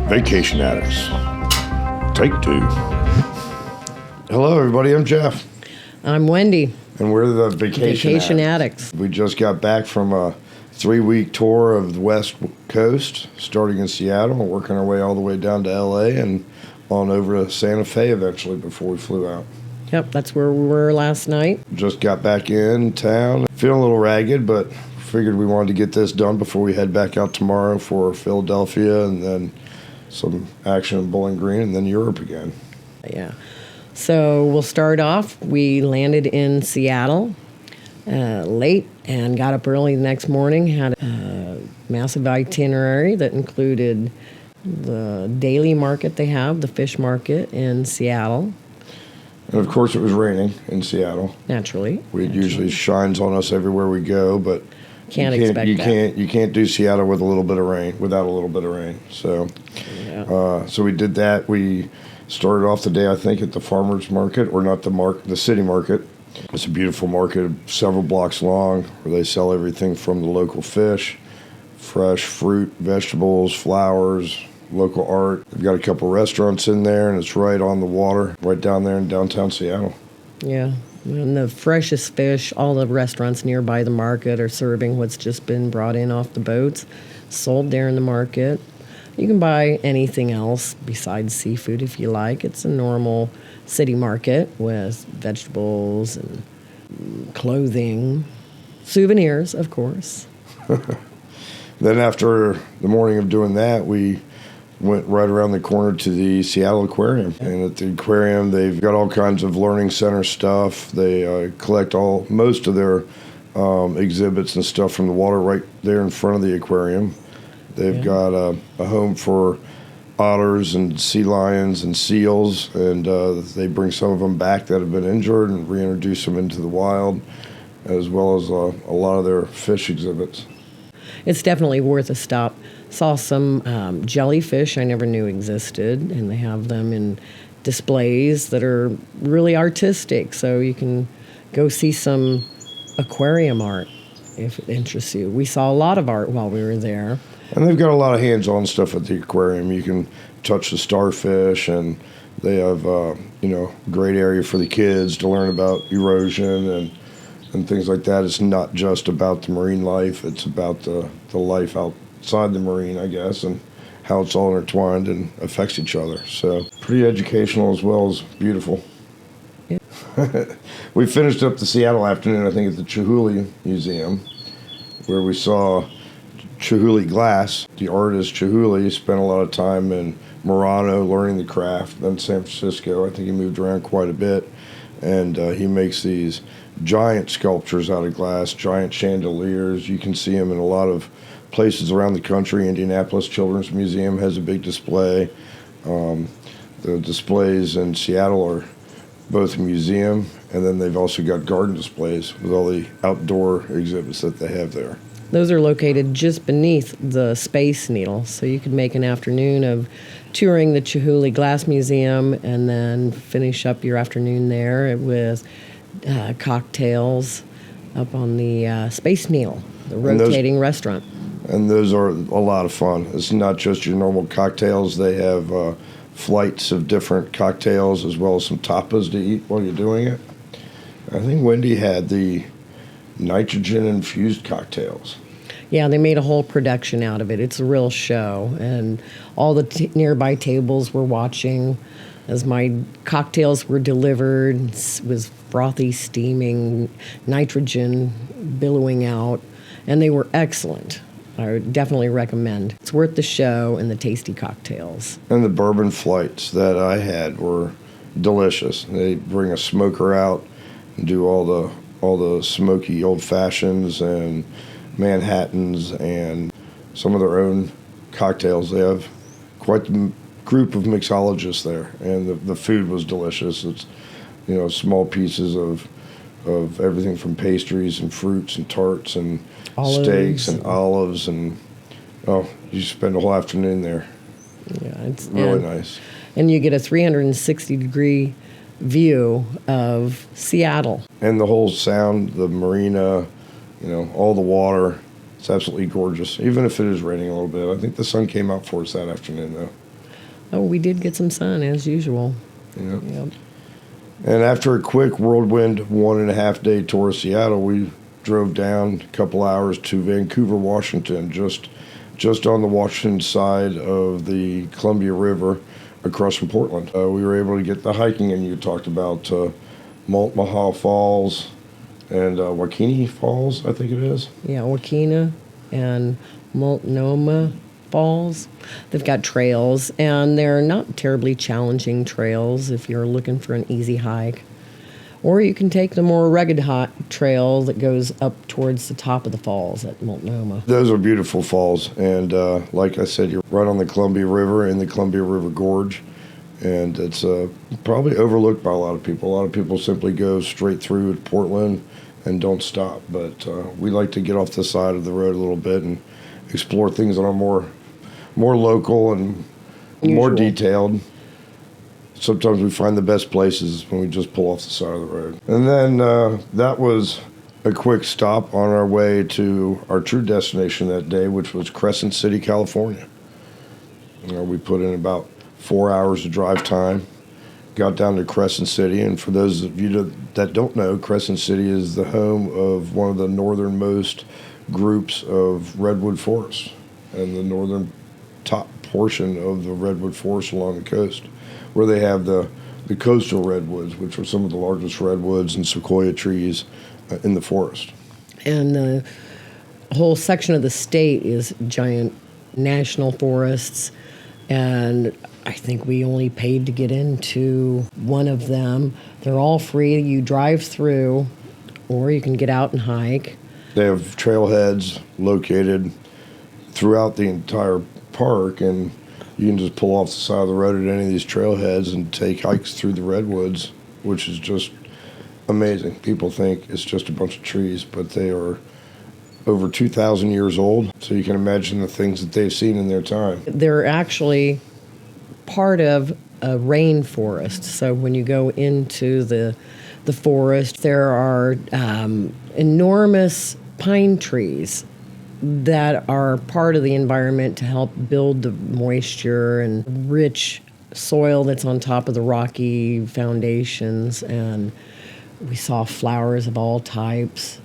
Vacation Addicts. Take 2. Hello, everybody. I'm Jeff. I'm Wendy. And we're the Vacation Addicts. We just got back from a 3-week tour of the West Coast, starting in Seattle, working our way all the way down to L.A. and on over to Santa Fe eventually before we flew out. Yep, that's where we were last night. Just got back in town. Feeling a little ragged, but figured we wanted to get this done before we head back out tomorrow for Philadelphia and then some action in Bowling Green and then Europe again. Yeah. So we'll start off. We landed in Seattle late and got up early the next morning. Had a massive itinerary that included the daily market they have, the fish market in Seattle. And of course it was raining in Seattle. Naturally. It usually shines on us everywhere we go, but you can't do Seattle with a little bit of rain, without a little bit of rain. So so we did that. We started off the day, I think, at the farmers market, or not the city market. It's a beautiful market, several blocks long, where they sell everything from the local fish, fresh fruit, vegetables, flowers, local art. They've got a couple restaurants in there, and it's right on the water, right down there in downtown Seattle. Yeah, and the freshest fish, all the restaurants nearby the market are serving what's just been brought in off the boats, sold there in the market. You can buy anything else besides seafood if you like. It's a normal city market with vegetables and clothing, souvenirs, of course. Then after the morning of doing that, we went right around the corner to the Seattle Aquarium. And at the aquarium, they've got all kinds of learning center stuff. They collect most of their exhibits and stuff from the water right there in front of the aquarium. They've got a home for otters and sea lions and seals, and they bring some of them back that have been injured and reintroduce them into the wild, as well as a lot of their fish exhibits. It's definitely worth a stop. Saw some jellyfish I never knew existed, and they have them in displays that are really artistic, so you can go see some aquarium art if it interests you. We saw a lot of art while we were there. And they've got a lot of hands-on stuff at the aquarium. You can touch the starfish, and they have great area for the kids to learn about erosion and things like that. It's not just about the marine life. It's about the life outside the marine, I guess, and how it's all intertwined and affects each other. So pretty educational as well as beautiful. Yeah. We finished up the Seattle afternoon, I think, at the Chihuly Museum, where we saw Chihuly glass. The artist Chihuly spent a lot of time in Murano learning the craft, then San Francisco. I think he moved around quite a bit, and he makes these giant sculptures out of glass, giant chandeliers. You can see them in a lot of places around the country. Indianapolis Children's Museum has a big display. The displays in Seattle are both a museum, and then they've also got garden displays with all the outdoor exhibits that they have there. Those are located just beneath the Space Needle, so you could make an afternoon of touring the Chihuly Glass Museum and then finish up your afternoon there with cocktails up on the Space Needle, the rotating restaurant. And those are a lot of fun. It's not just your normal cocktails. They have flights of different cocktails as well as some tapas to eat while you're doing it. I think Wendy had the nitrogen-infused cocktails. Yeah, they made a whole production out of it. It's a real show, and all the nearby tables were watching as my cocktails were delivered. It was frothy, steaming, nitrogen billowing out, and they were excellent. I would definitely recommend. It's worth the show and the tasty cocktails. And the bourbon flights that I had were delicious. They bring a smoker out and do all the smoky old fashions and Manhattans and some of their own cocktails. They have quite the group of mixologists there, and the food was delicious. It's small pieces of everything from pastries and fruits and tarts and steaks and olives, and you spend a whole afternoon there. Yeah, it's really nice. And you get a 360-degree view of Seattle. And the whole sound, the marina, all the water. It's absolutely gorgeous, even if it is raining a little bit. I think the sun came out for us that afternoon, though. Oh, we did get some sun as usual. Yeah. Yep. And after a quick whirlwind 1.5 day tour of Seattle, we drove down a couple hours to Vancouver, Washington, just on the Washington side of the Columbia River across from Portland. We were able to get the hiking in. You talked about Maltmaha Falls and Wakini Falls, I think it is. Yeah, Wakina and Multnomah Falls. They've got trails, and they're not terribly challenging trails if you're looking for an easy hike. Or you can take the more rugged trail that goes up towards the top of the falls at Multnomah. Those are beautiful falls, and like I said, you're right on the Columbia River in the Columbia River Gorge, and it's probably overlooked by a lot of people. A lot of people simply go straight through Portland and don't stop, but we like to get off the side of the road a little bit and explore things that are more local and more detailed. Sometimes we find the best places when we just pull off the side of the road. And then that was a quick stop on our way to our true destination that day, which was Crescent City, California. We put in about 4 hours of drive time, got down to Crescent City, and for those of you that don't know, Crescent City is the home of one of the northernmost groups of redwood forests and the northern top portion of the redwood forest along the coast, where they have the coastal redwoods, which are some of the largest redwoods and sequoia trees in the forest. And the whole section of the state is giant national forests, and I think we only paid to get into one of them. They're all free. You drive through, or you can get out and hike. They have trailheads located throughout the entire park, and you can just pull off the side of the road at any of these trailheads and take hikes through the redwoods, which is just amazing. People think it's just a bunch of trees, but they are over 2,000 years old, so you can imagine the things that they've seen in their time. They're actually part of a rainforest. So when you go into the forest, there are enormous pine trees that are part of the environment to help build the moisture and rich soil that's on top of the rocky foundations. And we saw flowers of all types.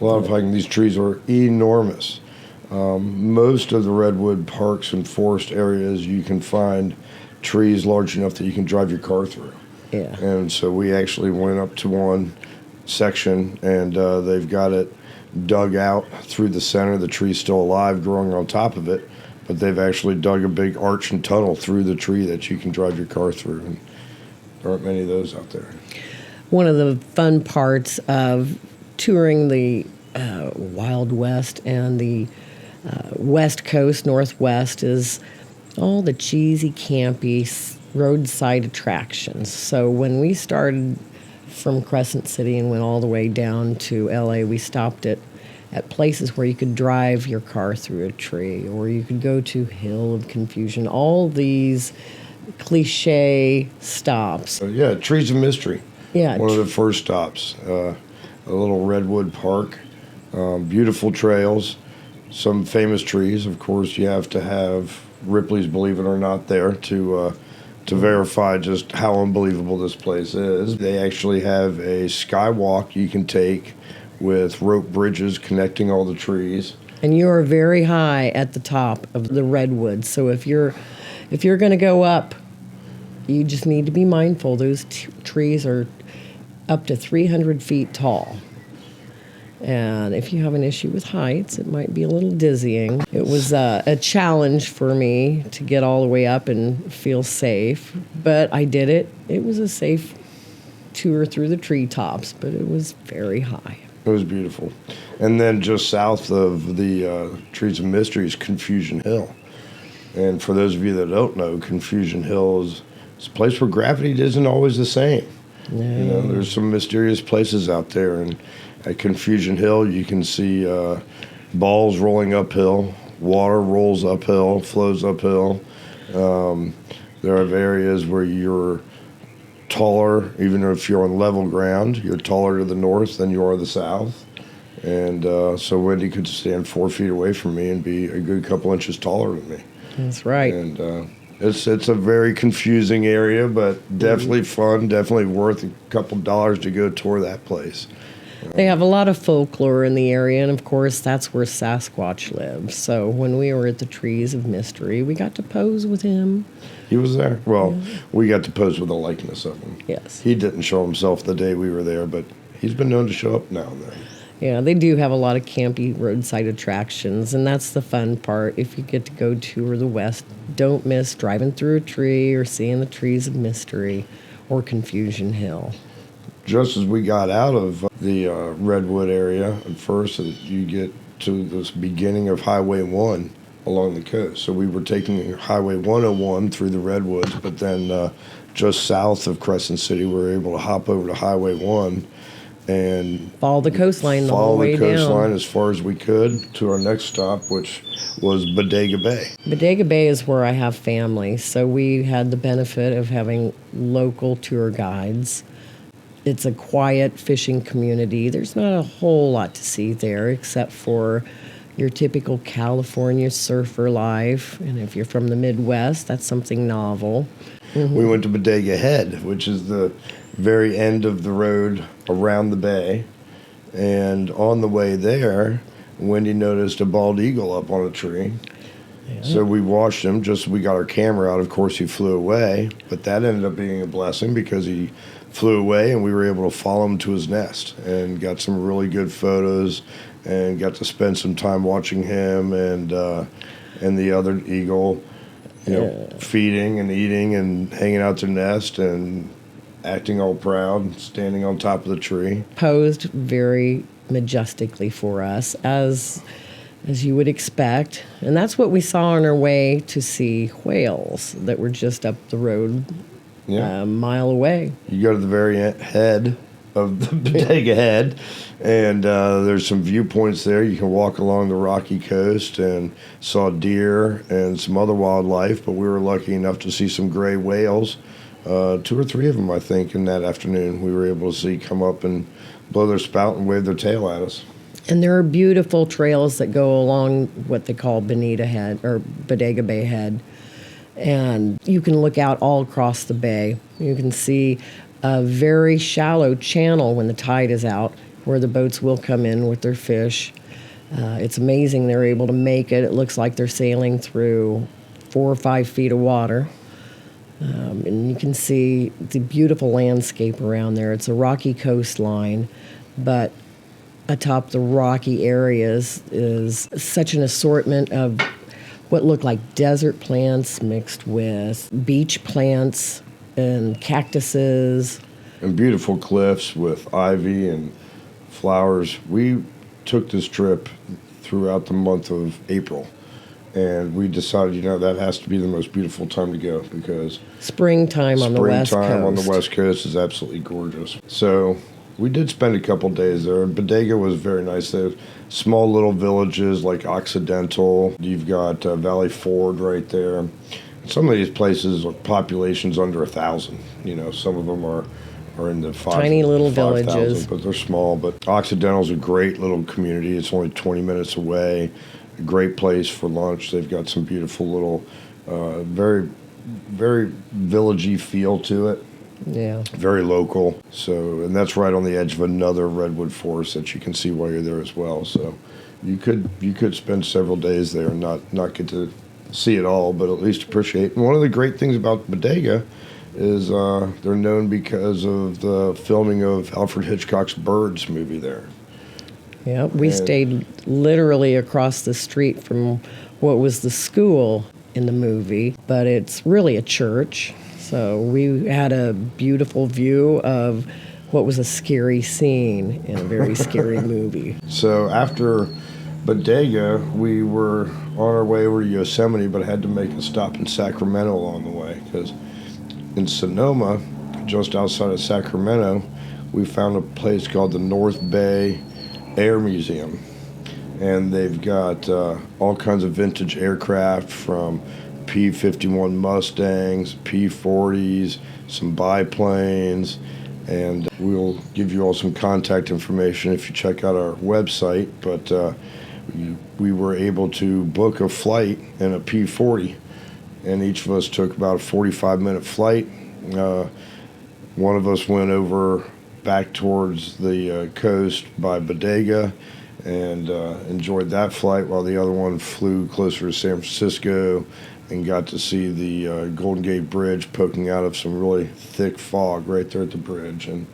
A lot of hiking. These trees are enormous. Most of the redwood parks and forest areas, you can find trees large enough that you can drive your car through. Yeah. And so we actually went up to one section, and they've got it dug out through the center. The tree's still alive, growing on top of it, but they've actually dug a big arch and tunnel through the tree that you can drive your car through. And there aren't many of those out there. One of the fun parts of touring the Wild West and the West Coast, Northwest, is all the cheesy, campy roadside attractions. So when we started from Crescent City and went all the way down to LA, we stopped at places where you could drive your car through a tree, or you could go to Hill of Confusion, all these cliche stops. Yeah, Trees of Mystery. Yeah. One of the first stops. A little redwood park, beautiful trails, some famous trees. Of course, you have to have Ripley's Believe It or Not there to verify just how unbelievable this place is. They actually have a skywalk you can take with rope bridges connecting all the trees. And you are very high at the top of the redwoods. So if you're going to go up, you just need to be mindful. Those trees are up to 300 feet tall. And if you have an issue with heights, it might be a little dizzying. It was a challenge for me to get all the way up and feel safe, but I did it. It was a safe tour through the treetops, but it was very high. It was beautiful. And then just south of the Trees of Mystery is Confusion Hill. And for those of you that don't know, Confusion Hill is a place where gravity isn't always the same. No. You know, there's some mysterious places out there, and at Confusion Hill, you can see balls rolling uphill, water rolls uphill, flows uphill. There are areas where you're taller, even if you're on level ground, you're taller to the north than you are the south. And so Wendy could stand 4 feet away from me and be a good couple inches taller than me. That's right. And It's a very confusing area, but definitely fun. Definitely worth a couple dollars to go tour that place. They have a lot of folklore in the area, and of course, that's where Sasquatch lives. So when we were at the Trees of Mystery, we got to pose with him. He was there. Well, we got to pose with a likeness of him. Yes. He didn't show himself the day we were there, but he's been known to show up now and then. Yeah, they do have a lot of campy roadside attractions, and that's the fun part. If you get to go tour the West, don't miss driving through a tree or seeing the Trees of Mystery or Confusion Hill. Just as we got out of the Redwood area, at first you get to this beginning of Highway 1 along the coast. So we were taking Highway 101 through the Redwoods, but then just south of Crescent City, we were able to hop over to Highway 1 and Follow the coastline the whole follow way the coastline down. as far as we could to our next stop, which was Bodega Bay. Bodega Bay is where I have family, so we had the benefit of having local tour guides. It's a quiet fishing community. There's not a whole lot to see there except for your typical California surfer life. And if you're from the Midwest, that's something novel. We went to Bodega Head, which is the very end of the road around the bay. And on the way there, Wendy noticed a bald eagle up on a tree. Yeah. So we watched him, just we got our camera out. Of course, he flew away, but that ended up being a blessing because he flew away and we were able to follow him to his nest and got some really good photos and got to spend some time watching him and the other eagle, feeding and eating and hanging out their nest and acting all proud, standing on top of the tree. Posed very majestically for us, as you would expect. And that's what we saw on our way to see whales that were just up the road a mile away. You go to the very head of the Bodega Head, and there's some viewpoints there. You can walk along the rocky coast and saw deer and some other wildlife, but we were lucky enough to see some gray whales. 2 or 3 of them, I think, in that afternoon we were able to see come up and blow their spout and wave their tail at us. And there are beautiful trails that go along what they call Bonita Head or Bodega Bay Head. And you can look out all across the bay. You can see a very shallow channel when the tide is out where the boats will come in with their fish. It's amazing they're able to make it. It looks like they're sailing through 4 or 5 feet of water. And you can see the beautiful landscape around there. It's a rocky coastline, but atop the rocky areas is such an assortment of what look like desert plants mixed with beach plants and cactuses. And beautiful cliffs with ivy and flowers. We took this trip throughout the month of April. And we decided, that has to be the most beautiful time to go because Springtime on the West Coast. Springtime on the West Coast is absolutely gorgeous. So we did spend a couple days there. Bodega was very nice. They have small little villages like Occidental. You've got Valley Ford right there. Some of these places are populations under 1,000. Some of them are in the tiny little villages, but they're small. But Occidental's a great little community. It's only 20 minutes away. A great place for lunch. They've got some beautiful little, very, very villagey feel to it. Yeah. Very local. So, and that's right on the edge of another redwood forest that you can see while you're there as well. So, you could spend several days there and not get to see it all, but at least appreciate. And one of the great things about Bodega is they're known because of the filming of Alfred Hitchcock's Birds movie there. Yeah, we stayed literally across the street from what was the school in the movie, but it's really a church. So we had a beautiful view of what was a scary scene in a very scary movie. So after Bodega, we were on our way over to Yosemite, but had to make a stop in Sacramento along the way because in Sonoma, just outside of Sacramento, we found a place called the North Bay Air Museum, and they've got all kinds of vintage aircraft from P-51 Mustangs, P-40s, some biplanes, and we'll give you all some contact information if you check out our website. But we were able to book a flight in a P-40 and each of us took about a 45-minute flight. One of us went over back towards the coast by Bodega and enjoyed that flight, while the other one flew closer to San Francisco and got to see the Golden Gate Bridge poking out of some really thick fog right there at the bridge. And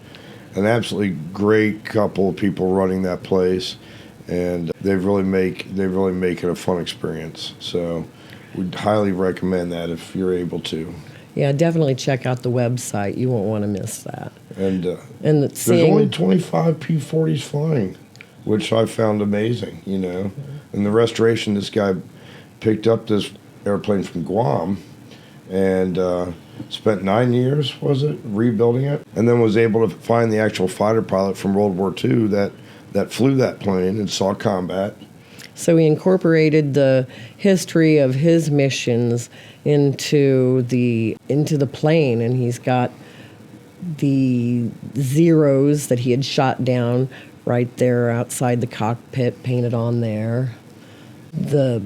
an absolutely great couple of people running that place, and they really make it a fun experience. So we'd highly recommend that if you're able to. Yeah, definitely check out the website. You won't want to miss that. And there's only 25 P-40s flying, which I found amazing, And the restoration, this guy picked up this airplane from Guam and spent 9 years, was it, rebuilding it? And then was able to find the actual fighter pilot from World War II that flew that plane and saw combat. So he incorporated the history of his missions into the plane, and he's got the Zeros that he had shot down right there outside the cockpit painted on there. The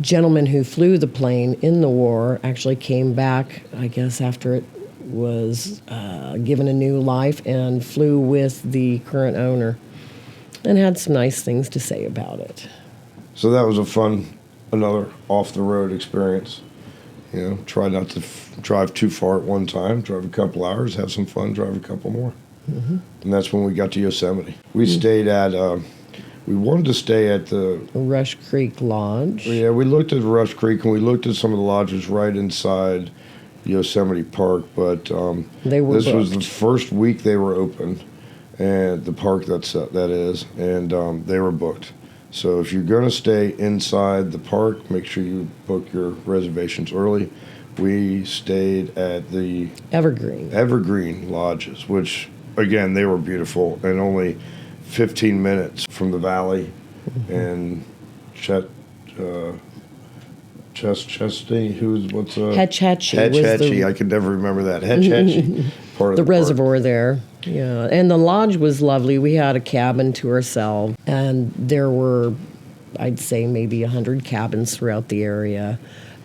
gentleman who flew the plane in the war actually came back, I guess, after it was given a new life, and flew with the current owner and had some nice things to say about it. So that was another off-the-road experience. Try not to drive too far at one time, drive a couple hours, have some fun, drive a couple more. Mm-hmm. And that's when we got to Yosemite. We stayed at, we wanted to stay at the Rush Creek Lodge. Yeah, we looked at Rush Creek, and we looked at some of the lodges right inside Yosemite Park, but they were this booked. was the first week they were open, and the park that is, and they were booked. So if you're going to stay inside the park, make sure you book your reservations early. We stayed at the Evergreen Lodges, which, again, they were beautiful, and only 15 minutes from the valley. Mm-hmm. And Hetch Hetchy. I could never remember that. Hetchy, part of the reservoir park. there. Yeah, and the lodge was lovely. We had a cabin to ourselves, and there were, I'd say, maybe 100 cabins throughout the area.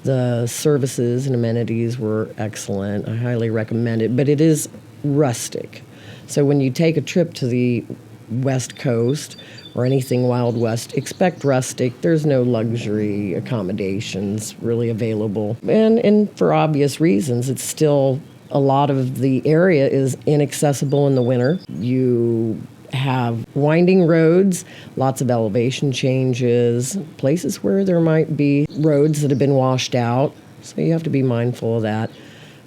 The services and amenities were excellent. I highly recommend it, but it is rustic. So when you take a trip to the West Coast or anything Wild West, expect rustic. There's no luxury accommodations really available. And for obvious reasons, it's still, a lot of the area is inaccessible in the winter. You have winding roads, lots of elevation changes, places where there might be roads that have been washed out. So you have to be mindful of that.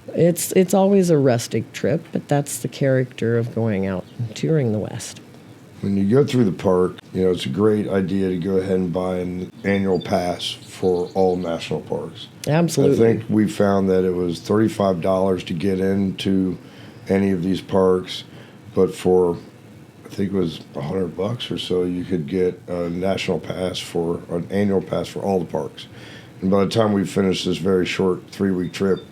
It's always a rustic trip, but that's the character of going out and touring the West. When you go through the park, it's a great idea to go ahead and buy an annual pass for all national parks. Absolutely. I think we found that it was $35 to get into any of these parks, but for, I think it was $100 or so, you could get a national pass for an annual pass for all the parks. And by the time we finished this very short 3-week trip,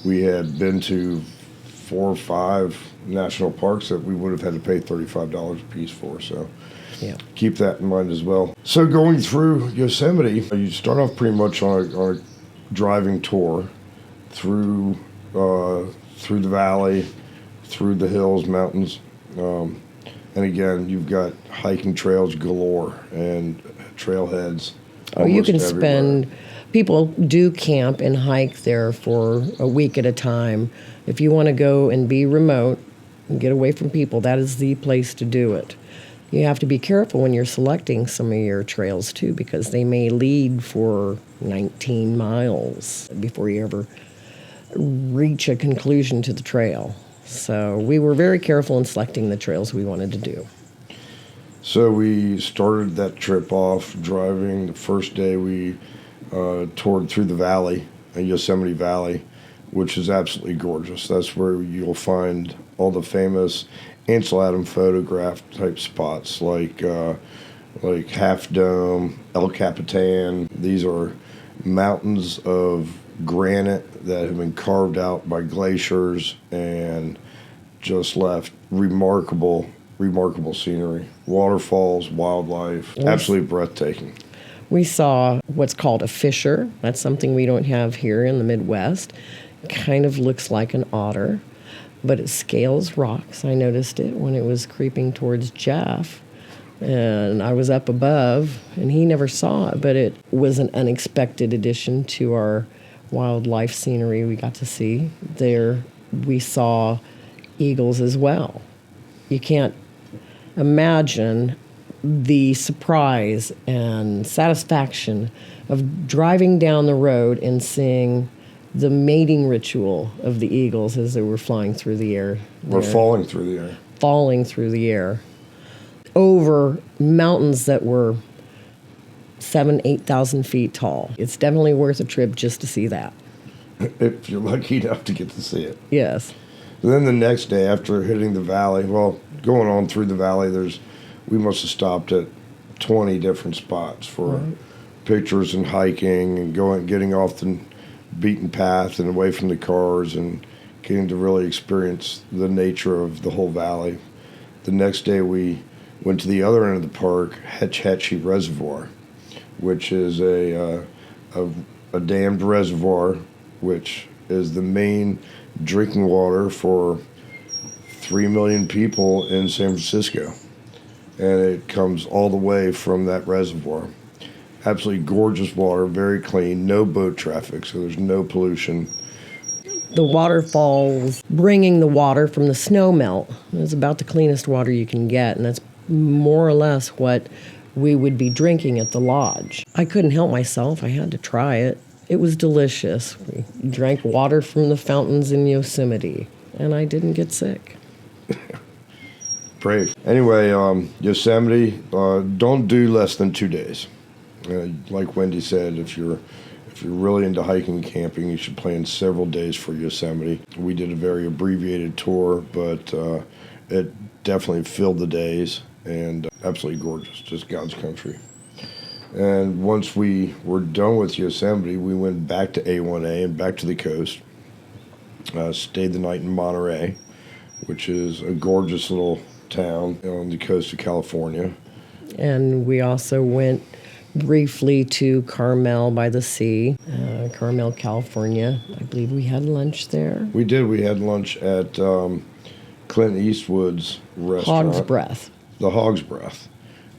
we had been to 4 or 5 national parks that we would have had to pay $35 a piece for. So yeah, keep that in mind as well. So going through Yosemite, you start off pretty much on a driving tour through the valley, through the hills, mountains, and again, you've got hiking trails galore and trailheads. Oh, you can everywhere. People do camp and hike there for a week at a time. If you want to go and be remote and get away from people, that is the place to do it. You have to be careful when you're selecting some of your trails, too, because they may lead for 19 miles before you ever reach a conclusion to the trail. So we were very careful in selecting the trails we wanted to do. So we started that trip off driving. The first day we toured through the valley, Yosemite Valley, which is absolutely gorgeous. That's where you'll find all the famous Ansel Adams photograph type spots like Half Dome, El Capitan. These are mountains of granite that have been carved out by glaciers and just left remarkable scenery. Waterfalls, wildlife, absolutely breathtaking. We saw what's called a fisher. That's something we don't have here in the Midwest. Kind of looks like an otter, but it scales rocks. I noticed it when it was creeping towards Jeff. And I was up above, and he never saw it, but it was an unexpected addition to our wildlife scenery we got to see. There we saw eagles as well. You can't imagine the surprise and satisfaction of driving down the road and seeing the mating ritual of the eagles as they were flying through the air. Or falling through the air. Falling through the air. Over mountains that were 8,000 feet tall. It's definitely worth a trip just to see that. If you're lucky enough to get to see it. Yes. And then the next day after hitting the valley, well, going on through the valley, we must have stopped at 20 different spots for pictures and hiking and getting off the beaten path and away from the cars and getting to really experience the nature of the whole valley. The next day we went to the other end of the park, Hetch Hetchy Reservoir, which is a dammed reservoir, which is the main drinking water for 3 million people in San Francisco. And it comes all the way from that reservoir. Absolutely gorgeous water, very clean, no boat traffic, so there's no pollution. The waterfalls bringing the water from the snow melt is about the cleanest water you can get, and that's more or less what we would be drinking at the lodge. I couldn't help myself. I had to try it. It was delicious. We drank water from the fountains in Yosemite, and I didn't get sick. Brave. Anyway, Yosemite, don't do less than 2 days. Like Wendy said, if you're really into hiking and camping, you should plan several days for Yosemite. We did a very abbreviated tour, but it definitely filled the days, and absolutely gorgeous, just God's country. And once we were done with Yosemite, we went back to A1A and back to the coast. Stayed the night in Monterey, which is a gorgeous little town on the coast of California. And we also went briefly to Carmel by the sea, Carmel, California. I believe we had lunch there. We did. We had lunch at Clint Eastwood's restaurant. Hog's Breath. The Hog's Breath.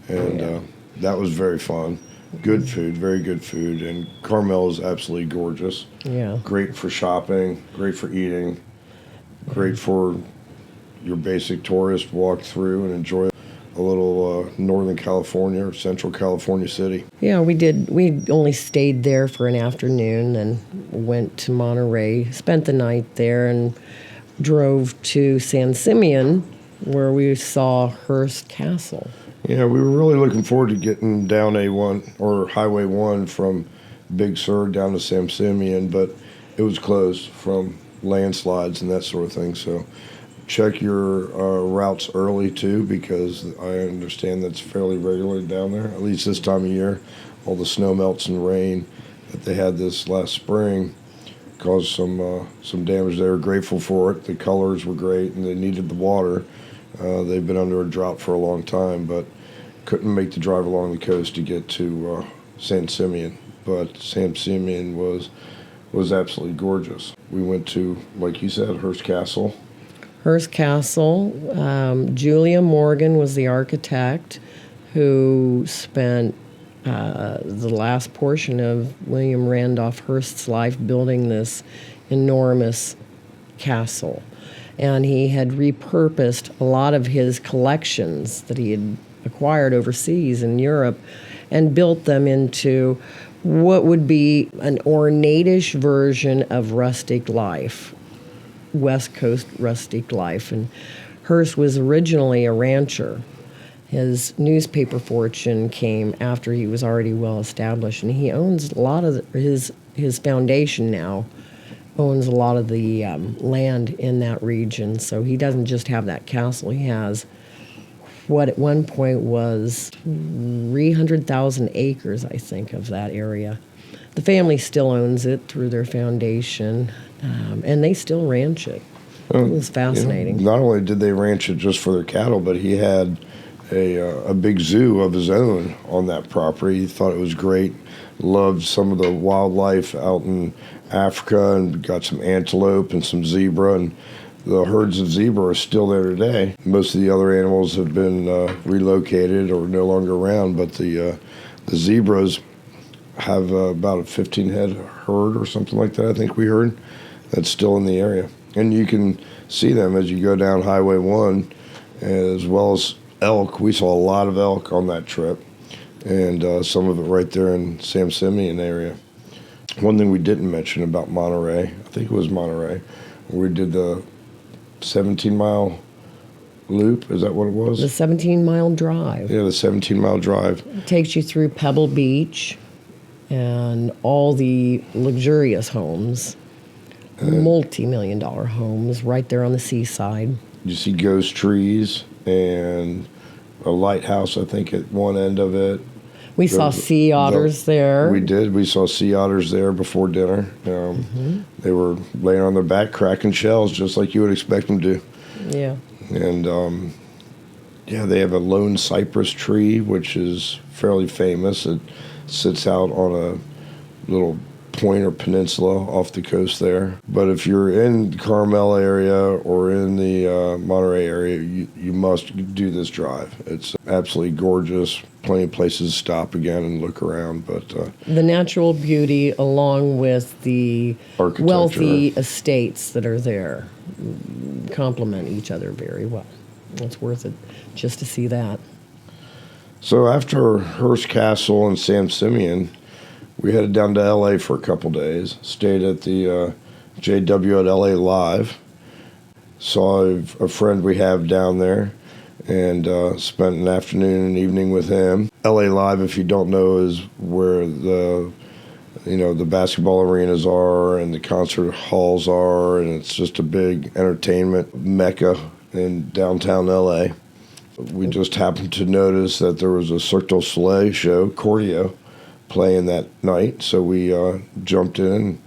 And that was very fun. Good food, very good food. And Carmel is absolutely gorgeous. Yeah. Great for shopping, great for eating, great for your basic tourist walk through and enjoy a little Northern California or Central California city. Yeah, we did. We only stayed there for an afternoon and went to Monterey, spent the night there, and drove to San Simeon, where we saw Hearst Castle. Yeah, we were really looking forward to getting down A1 or Highway 1 from Big Sur down to San Simeon, but it was closed from landslides and that sort of thing. So check your routes early too, because I understand that's fairly regular down there, at least this time of year. All the snow melts and rain that they had this last spring caused some damage. They were grateful for it. The colors were great, and they needed the water. They've been under a drought for a long time, but couldn't make the drive along the coast to get to San Simeon. But San Simeon was absolutely gorgeous. We went to, like you said, Hearst Castle. Hearst Castle. Julia Morgan was the architect who spent the last portion of William Randolph Hearst's life building this enormous castle. And he had repurposed a lot of his collections that he had acquired overseas in Europe and built them into what would be an ornate-ish version of rustic life, West Coast rustic life. And Hearst was originally a rancher. His newspaper fortune came after he was already well established, and he owns a lot of his foundation now owns a lot of the land in that region. So he doesn't just have that castle. He has what at one point was 300,000 acres, I think, of that area. The family still owns it through their foundation, and they still ranch it. It was fascinating. Not only did they ranch it just for their cattle, but he had a big zoo of his own on that property. He thought it was great. Loved some of the wildlife out in Africa, and got some antelope and some zebra, and the herds of zebra are still there today. Most of the other animals have been relocated or no longer around, but the zebras have about a 15 head herd or something like that, I think we heard, that's still in the area. And you can see them as you go down Highway 1, as well as elk. We saw a lot of elk on that trip, and some of it right there in Sam Simeon area. One thing we didn't mention about Monterey, I think it was Monterey, we did the 17-mile loop. Is that what it was? The 17-mile drive. Yeah, the 17-mile drive. It takes you through Pebble Beach and all the luxurious homes, multi-million-dollar homes right there on the seaside. You see ghost trees and a lighthouse, I think, at one end of it. We saw sea otters there. We did. We saw sea otters there before dinner. They were laying on their back, cracking shells, just like you would expect them to. Yeah. And, they have a lone cypress tree, which is fairly famous. It sits out on a little point or peninsula off the coast there. But if you're in the Carmel area or in the Monterey area, you must do this drive. It's absolutely gorgeous. Plenty of places to stop again and look around. But the natural beauty, along with the wealthy estates that are there, complement each other very well. It's worth it just to see that. So after Hearst Castle and Sam Simeon, we headed down to L.A. for a couple days, stayed at the JW at L.A. Live, saw a friend we have down there, and spent an afternoon and evening with him. L.A. Live, if you don't know, is where the basketball arenas are and the concert halls are, and it's just a big entertainment mecca in downtown L.A. We just happened to notice that there was a Cirque du Soleil show, Cordio, playing that night, so we jumped in,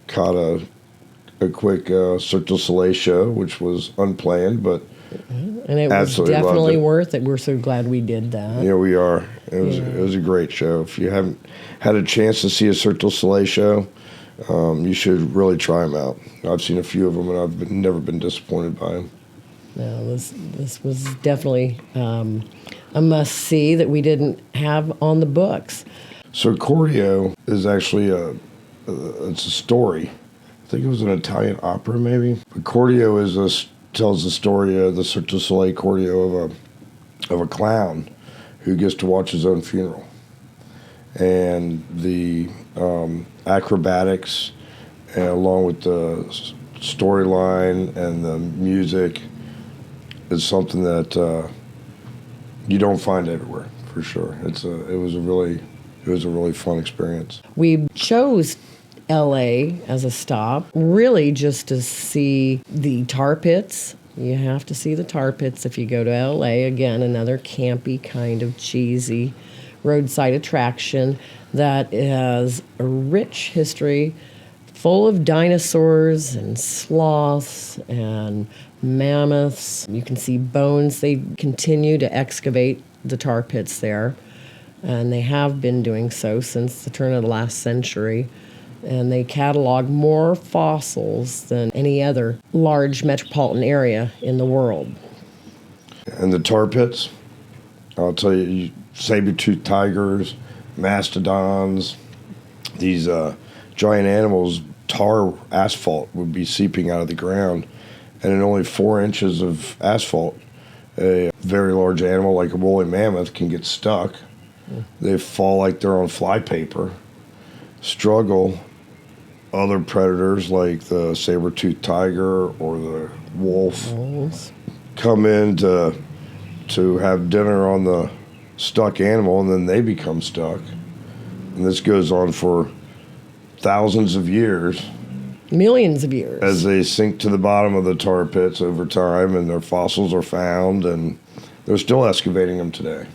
caught a quick Cirque du Soleil show, which was unplanned, but and it was definitely worth it. We're so glad we did that. Yeah, we are. It was a great show. If you haven't had a chance to see a Cirque du Soleil show, you should really try them out. I've seen a few of them, and I've never been disappointed by them. No, this was definitely a must-see that we didn't have on the books. So Cordio is actually it's a story. I think it was an Italian opera, maybe. But Cordio tells the story of the Cirque du Soleil Cordio of a clown who gets to watch his own funeral, and the acrobatics, and along with the storyline and the music, is something that you don't find everywhere, for sure. It was a really fun experience. We chose LA as a stop, really just to see the tar pits. You have to see the tar pits if you go to LA. Again, another campy, kind of cheesy roadside attraction that has a rich history full of dinosaurs and sloths and mammoths. You can see bones. They continue to excavate the tar pits there, and they have been doing so since the turn of the last century. And they catalog more fossils than any other large metropolitan area in the world. And the tar pits, I'll tell you, saber-toothed tigers, mastodons, these giant animals, tar asphalt would be seeping out of the ground. And in only 4 inches of asphalt, a very large animal like a woolly mammoth can get stuck. They fall like they're on flypaper, struggle. Other predators like the saber-toothed tiger or the wolf come in to have dinner on the stuck animal, and then they become stuck. And this goes on for thousands of years. Millions of years. As they sink to the bottom of the tar pits over time, and their fossils are found, and they're still excavating them today.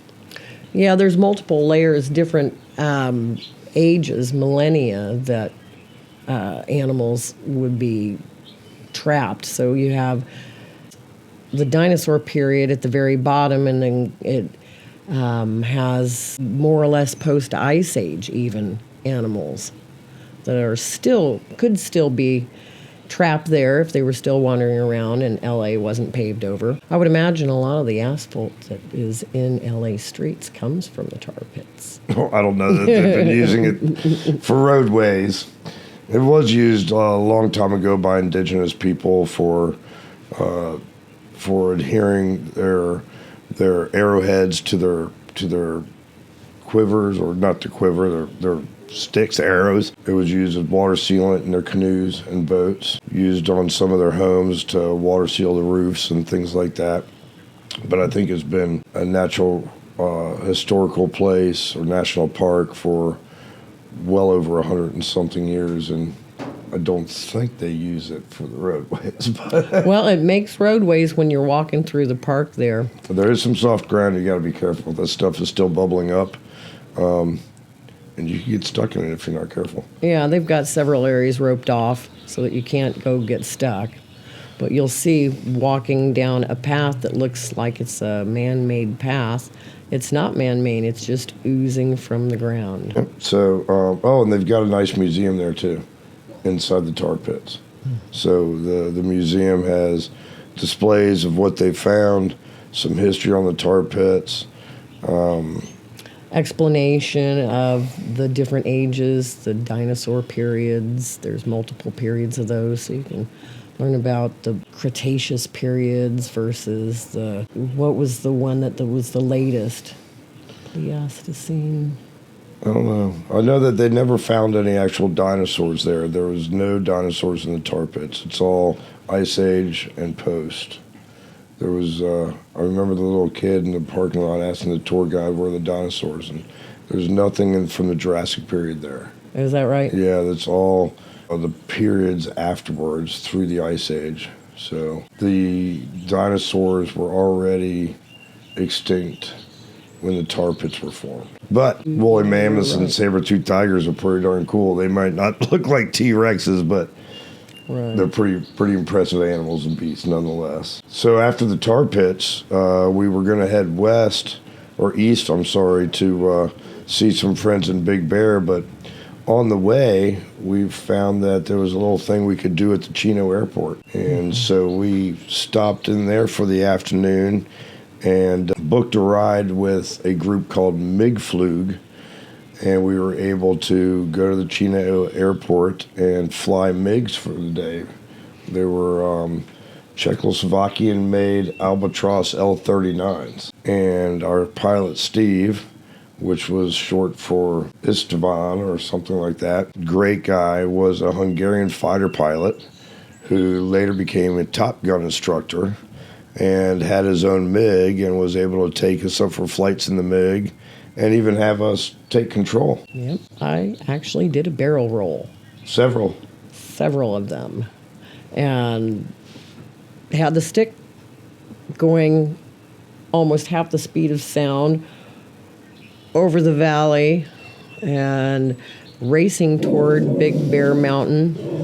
Yeah, there's multiple layers, different ages, millennia, that animals would be trapped. So you have the dinosaur period at the very bottom, and then it has more or less post-ice age even animals that could still be trapped there if they were still wandering around and LA wasn't paved over. I would imagine a lot of the asphalt that is in LA streets comes from the tar pits. Well, I don't know that they've been using it for roadways. It was used a long time ago by indigenous people for adhering their arrowheads to their quivers, or not to quiver, their sticks, arrows. It was used as water sealant in their canoes and boats, used on some of their homes to water seal the roofs and things like that. But I think it's been a natural historical place or national park for well over 100 and something years, and I don't think they use it for the roadways. But Well, it makes roadways when you're walking through the park there. there is some soft ground. You got to be careful. That stuff is still bubbling up. And you can get stuck in it if you're not careful. Yeah, they've got several areas roped off so that you can't go get stuck. But you'll see walking down a path that looks like it's a man-made path. It's not man-made, it's just oozing from the ground. Yep. So, and they've got a nice museum there too, inside the tar pits. So the museum has displays of what they found, some history on the tar pits, Explanation of the different ages, the dinosaur periods. There's multiple periods of those, so you can learn about the Cretaceous periods versus what was the one that was the latest? Pleistocene. I don't know. I know that they never found any actual dinosaurs there. There was no dinosaurs in the tar pits. It's all Ice Age and post. There was, I remember the little kid in the parking lot asking the tour guide where are the dinosaurs, and there's nothing from the Jurassic period there. Is that right? Yeah, that's all the periods afterwards through the Ice Age. So the dinosaurs were already extinct when the tar pits were formed. But woolly mammoths and saber-toothed tigers are pretty darn cool. They might not look like T-Rexes, but they're pretty impressive animals and beasts nonetheless. So after the tar pits, we were going to head east, to see some friends in Big Bear. But on the way, we found that there was a little thing we could do at the Chino Airport. And so we stopped in there for the afternoon and booked a ride with a group called MIG-Flug. And we were able to go to the Chino Airport and fly MiGs for the day. They were Czechoslovakian-made Albatross L-39s. And our pilot, Steve, which was short for Istvan or something like that, great guy, was a Hungarian fighter pilot who later became a Top Gun instructor and had his own MiG and was able to take us up for flights in the MiG and even have us take control. Yep. I actually did a barrel roll. Several of them. And had the stick going almost half the speed of sound over the valley and racing toward Big Bear Mountain.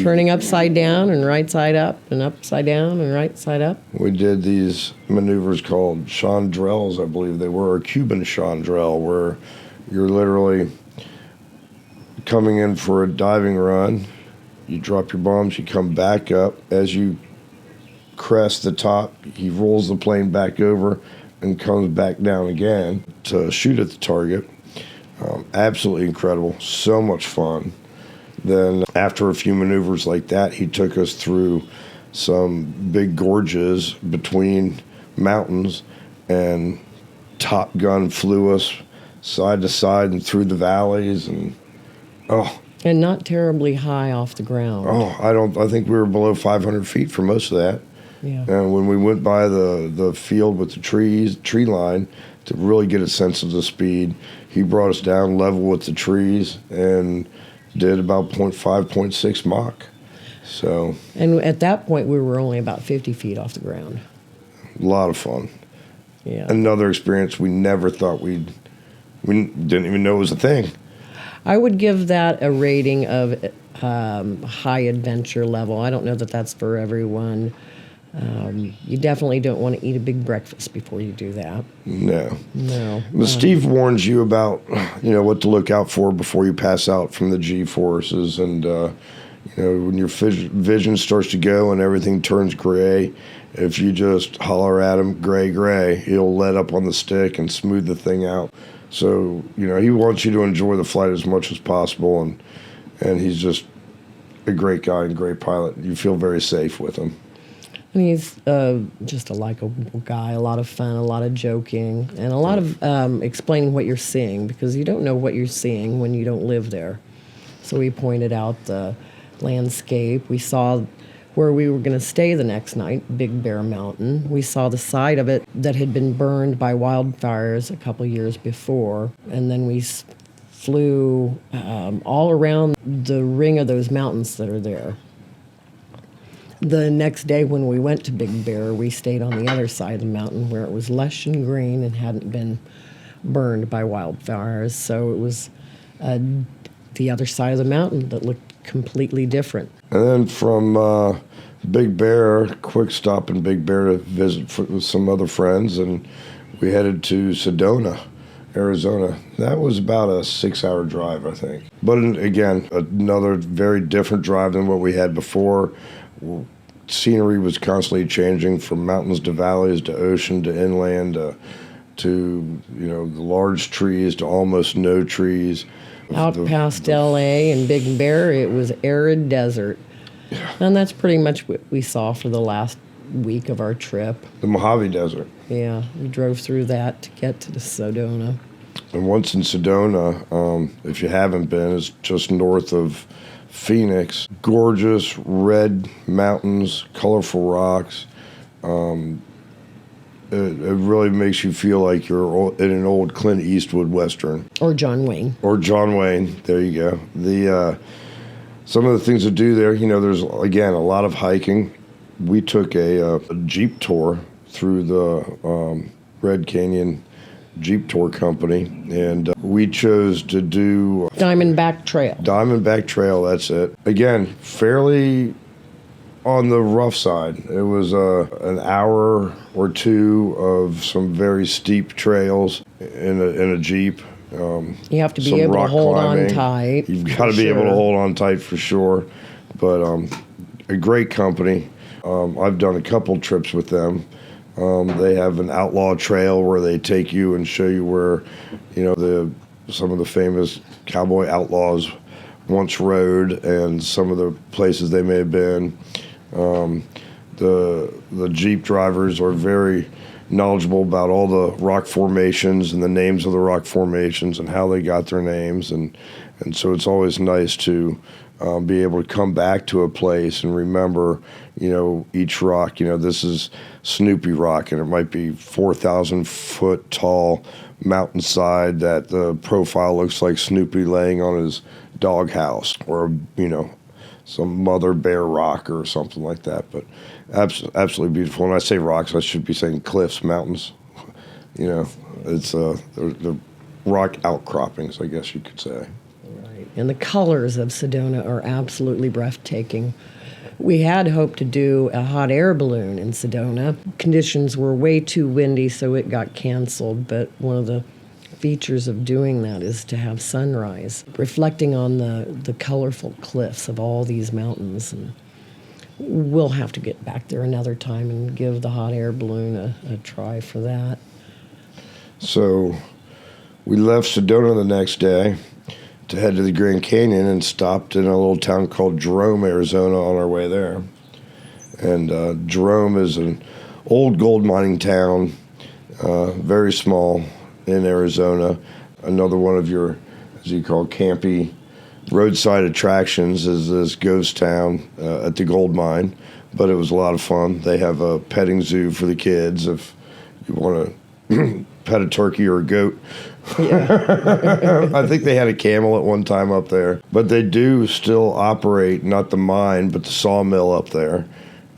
Turning upside down and right side up and upside down and right side up. We did these maneuvers called chandrels, I believe they were, or Cuban chandrel, where you're literally coming in for a diving run. You drop your bombs, you come back up. As you crest the top, he rolls the plane back over and comes back down again to shoot at the target. Absolutely incredible. So much fun. Then after a few maneuvers like that, he took us through some big gorges between mountains, and Top Gun flew us side to side and through the valleys, and not terribly high off the ground. I think we were below 500 feet for most of that. Yeah. And when we went by the field with the tree line to really get a sense of the speed, he brought us down level with the trees and did about 0.5, 0.6 Mach. So. And at that point, we were only about 50 feet off the ground. A lot of fun. Yeah. Another experience we never thought we didn't even know it was a thing. I would give that a rating of high adventure level. I don't know that that's for everyone. You definitely don't want to eat a big breakfast before you do that. No. No. But Steve warns you about, what to look out for before you pass out from the G-forces. And, when your vision starts to go and everything turns gray, if you just holler at him, gray, gray, he'll let up on the stick and smooth the thing out. So, he wants you to enjoy the flight as much as possible. And he's just a great guy and great pilot. You feel very safe with him. And he's just a likable guy, a lot of fun, a lot of joking, and a lot of explaining what you're seeing, because you don't know what you're seeing when you don't live there. So he pointed out the landscape. We saw where we were going to stay the next night, Big Bear Mountain. We saw the side of it that had been burned by wildfires a couple years before, and then we flew all around the ring of those mountains that are there. The next day when we went to Big Bear, we stayed on the other side of the mountain where it was lush and green and hadn't been burned by wildfires. So it was the other side of the mountain that looked completely different. And then from Big Bear, quick stop in Big Bear to visit with some other friends, and we headed to Sedona, Arizona. That was about a 6-hour drive, I think. But again, another very different drive than what we had before. Scenery was constantly changing from mountains to valleys to ocean to inland to the large trees to almost no trees. Out past L.A. and Big Bear, it was arid desert. Yeah. And that's pretty much what we saw for the last week of our trip. The Mojave Desert. Yeah, we drove through that to get to the Sedona. And once in Sedona, if you haven't been, it's just north of Phoenix. Gorgeous red mountains, colorful rocks. It really makes you feel like you're in an old Clint Eastwood Western. Or John Wayne. Or John Wayne. There you go. Some of the things to do there, there's, again, a lot of hiking. We took a Jeep tour through the Red Canyon Jeep Tour Company, and we chose to do Diamondback Trail. Diamondback Trail, that's it. Again, fairly on the rough side. It was an hour or two of some very steep trails in a Jeep. You have to be able to hold on tight. You've got to be able to hold on tight for sure. But a great company. I've done a couple trips with them. They have an outlaw trail where they take you and show you where, some of the famous cowboy outlaws once rode, and some of the places they may have been. The Jeep drivers are very knowledgeable about all the rock formations and the names of the rock formations and how they got their names, and so it's always nice to be able to come back to a place and remember, each rock. This is Snoopy Rock, and it might be 4,000 foot tall mountainside that the profile looks like Snoopy laying on his doghouse, or some mother bear rock or something like that. But absolutely beautiful. When I say rocks, I should be saying cliffs, mountains. It's the rock outcroppings, I guess you could say. Right. And the colors of Sedona are absolutely breathtaking. We had hoped to do a hot air balloon in Sedona. Conditions were way too windy, so it got canceled. But one of the features of doing that is to have sunrise, reflecting on the colorful cliffs of all these mountains. And we'll have to get back there another time and give the hot air balloon a try for that. So we left Sedona the next day to head to the Grand Canyon and stopped in a little town called Jerome, Arizona on our way there. And Jerome is an old gold mining town, very small in Arizona. Another one of your, as you call, campy roadside attractions is this ghost town at the gold mine. But it was a lot of fun. They have a petting zoo for the kids if you want to pet a turkey or a goat. Yeah. I think they had a camel at one time up there. But they do still operate, not the mine, but the sawmill up there.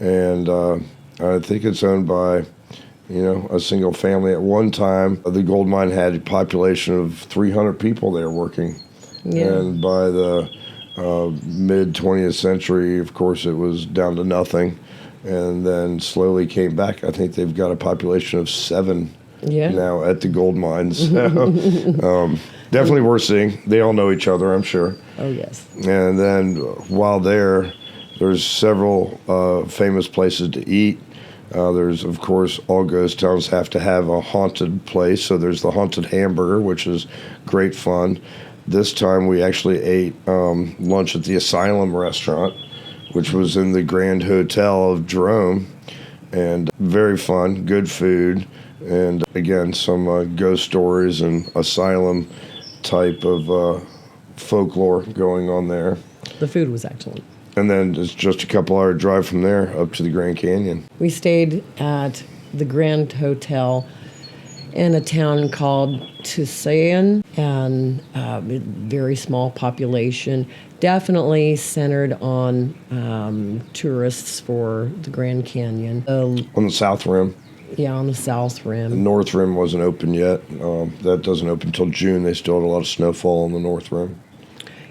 And I think it's owned by, a single family. At one time, the gold mine had a population of 300 people there working. Yeah. And by the mid-20th century, of course, it was down to nothing. and then slowly came back. I think they've got a population of 7 Yeah. now at the gold mines. So, definitely worth seeing. They all know each other, I'm sure. Oh, yes. And then while there's several famous places to eat. There's, of course, all ghost towns have to have a haunted place. So there's the Haunted Hamburger, which is great fun. This time we actually ate lunch at the Asylum restaurant, which was in the Grand Hotel of Jerome. And very fun, good food. And again, some ghost stories and asylum type of folklore going on there. The food was excellent. And then it's just a couple hour drive from there up to the Grand Canyon. We stayed at the Grand Hotel in a town called Tusayan, and very small population, definitely centered on tourists for the Grand Canyon. On the South Rim. Yeah, on the South Rim. The North Rim wasn't open yet. That doesn't open until June. They still had a lot of snowfall on the North Rim.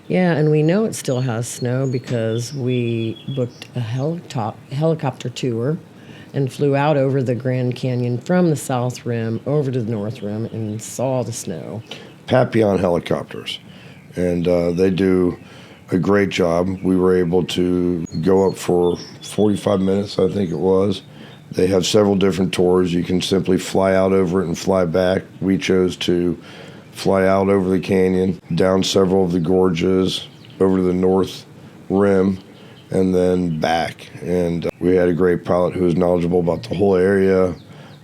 Yeah, and we know it still has snow because we booked a helicopter tour and flew out over the Grand Canyon from the South Rim over to the North Rim and saw the snow. Papillon helicopters. And they do a great job. We were able to go up for 45 minutes, I think it was. They have several different tours. You can simply fly out over it and fly back. We chose to fly out over the canyon, down several of the gorges, over to the North Rim, and then back. And we had a great pilot who was knowledgeable about the whole area,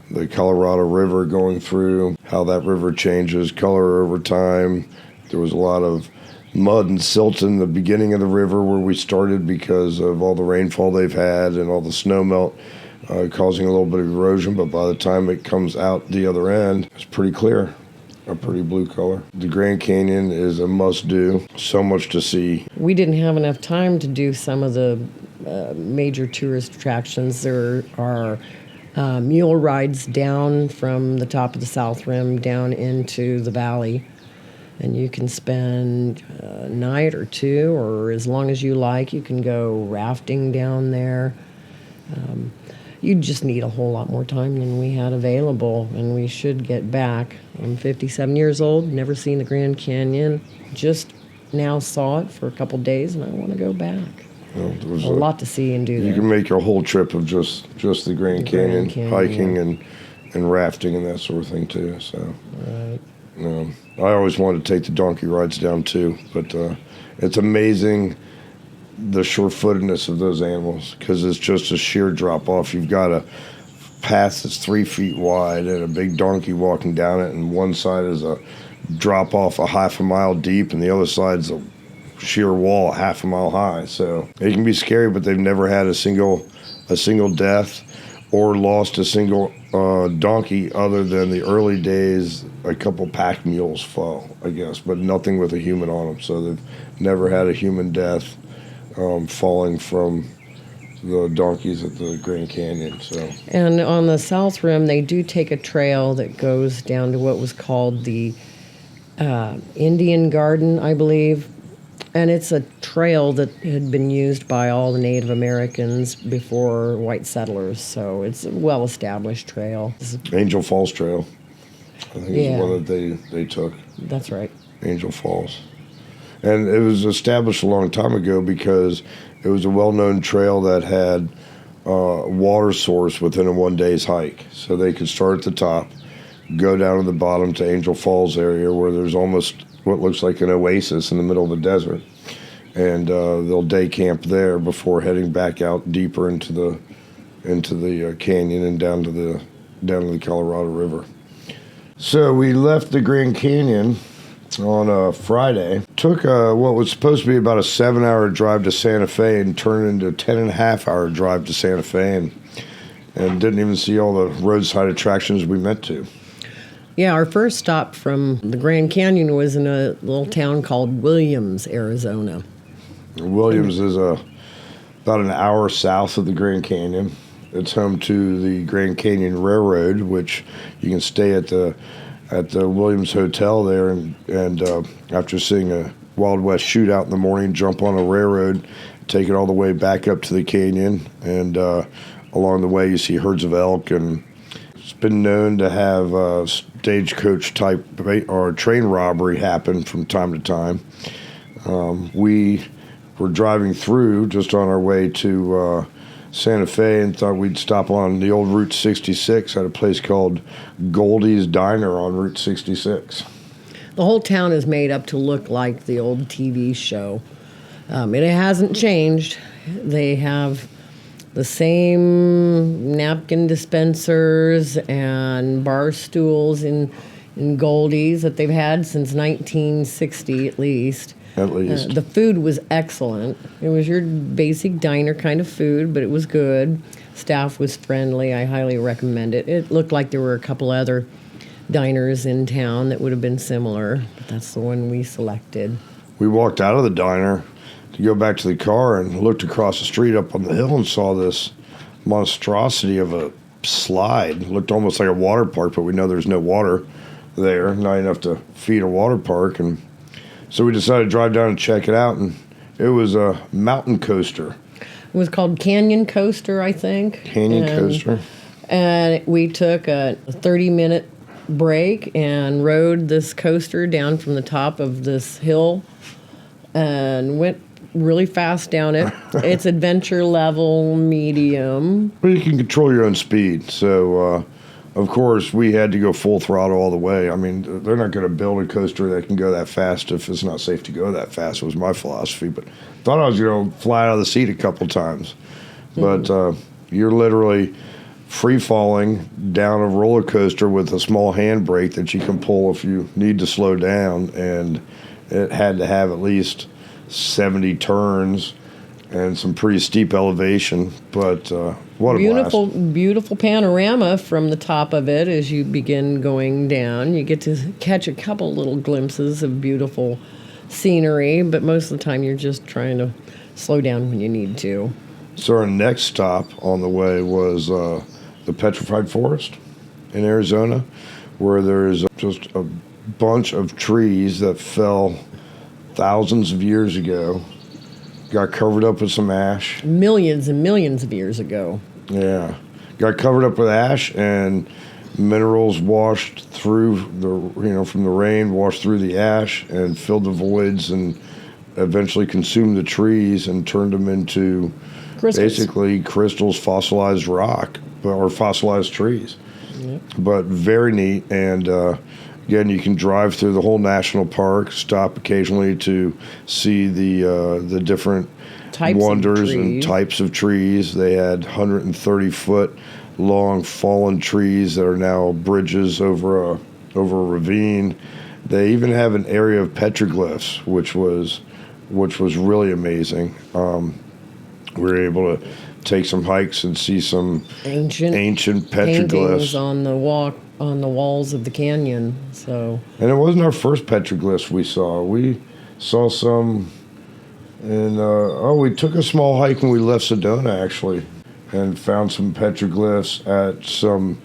the Colorado River going through, how that river changes color over time. There was a lot of mud and silt in the beginning of the river where we started because of all the rainfall they've had and all the snow melt causing a little bit of erosion. But by the time it comes out the other end, it's pretty clear. A pretty blue color. The Grand Canyon is a must-do. So much to see. We didn't have enough time to do some of the major tourist attractions. There are mule rides down from the top of the South Rim down into the valley. And you can spend a night or two, or as long as you like. You can go rafting down there. You just need a whole lot more time than we had available, and we should get back. I'm 57 years old, never seen the Grand Canyon. Just now saw it for a couple days, and I want to go back. Well, a lot to see and do there. You can make a whole trip of just the Grand Canyon, hiking yeah. and rafting and that sort of thing too. So, right. I always wanted to take the donkey rides down too, but it's amazing the sure-footedness of those animals because it's just a sheer drop-off. You've got a path that's 3 feet wide and a big donkey walking down it, and one side is a drop-off a half a mile deep, and the other side's a sheer wall half a mile high. So it can be scary, but they've never had a single death or lost a single donkey other than the early days. A couple pack mules fell, I guess, but nothing with a human on them. So they've never had a human death falling from the donkeys at the Grand Canyon. So, and on the South Rim, they do take a trail that goes down to what was called the Indian Garden, I believe. And it's a trail that had been used by all the Native Americans before white settlers. So it's a well-established trail. Angel Falls Trail, I think is the one that they took. That's right. Angel Falls. And it was established a long time ago because it was a well-known trail that had a water source within a 1 day's hike. So they could start at the top, go down to the bottom to Angel Falls area where there's almost what looks like an oasis in the middle of the desert. And they'll day camp there before heading back out deeper into the canyon and down to the Colorado River. So we left the Grand Canyon on a Friday, took what was supposed to be about a 7-hour drive to Santa Fe and turned into a 10.5-hour drive to Santa Fe, and didn't even see all the roadside attractions we meant to. Yeah, our first stop from the Grand Canyon was in a little town called Williams, Arizona. Williams is about an hour south of the Grand Canyon. It's home to the Grand Canyon Railroad, which you can stay at the Williams Hotel there, and after seeing a Wild West shootout in the morning, jump on a railroad, take it all the way back up to the canyon, and along the way you see herds of elk, and it's been known to have stagecoach type or train robbery happen from time to time. We were driving through just on our way to Santa Fe and thought we'd stop on the old Route 66 at a place called Goldie's Diner on Route 66. The whole town is made up to look like the old TV show. It hasn't changed. They have the same napkin dispensers and bar stools in Goldie's that they've had since 1960 at least. At least. The food was excellent. It was your basic diner kind of food, but it was good. Staff was friendly. I highly recommend it. It looked like there were a couple other diners in town that would have been similar, but that's the one we selected. We walked out of the diner to go back to the car and looked across the street up on the hill and saw this monstrosity of a slide. It looked almost like a water park, but we know there's no water there, not enough to feed a water park. And so we decided to drive down and check it out, and it was a mountain coaster. It was called Canyon Coaster, I think. Coaster. And we took a 30-minute break and rode this coaster down from the top of this hill and went really fast down it. It's adventure level medium. But you can control your own speed, so of course, we had to go full throttle all the way. I mean, they're not going to build a coaster that can go that fast if it's not safe to go that fast, was my philosophy. But thought I was going to fly out of the seat a couple times. But you're literally free-falling down a roller coaster with a small handbrake that you can pull if you need to slow down. And it had to have at least 70 turns and some pretty steep elevation, but what a blast. Beautiful panorama from the top of it as you begin going down. You get to catch a couple little glimpses of beautiful scenery, but most of the time you're just trying to slow down when you need to. So our next stop on the way was the Petrified Forest in Arizona, where there's just a bunch of trees that fell thousands of years ago. Got covered up with some ash. Millions and millions of years ago. Yeah. Got covered up with ash, and minerals washed through from the rain, washed through the ash and filled the voids and eventually consumed the trees and turned them into basically crystals, fossilized rock, or fossilized trees. Yep. But very neat. And again, you can drive through the whole national park, stop occasionally to see the different wonders and types of trees. They had 130-foot long fallen trees that are now bridges over a ravine. They even have an area of petroglyphs, which was really amazing. We were able to take some hikes and see some ancient petroglyphs on the walls of the canyon. So, and it wasn't our first petroglyphs we saw. We saw some, and we took a small hike when we left Sedona actually, and found some petroglyphs at some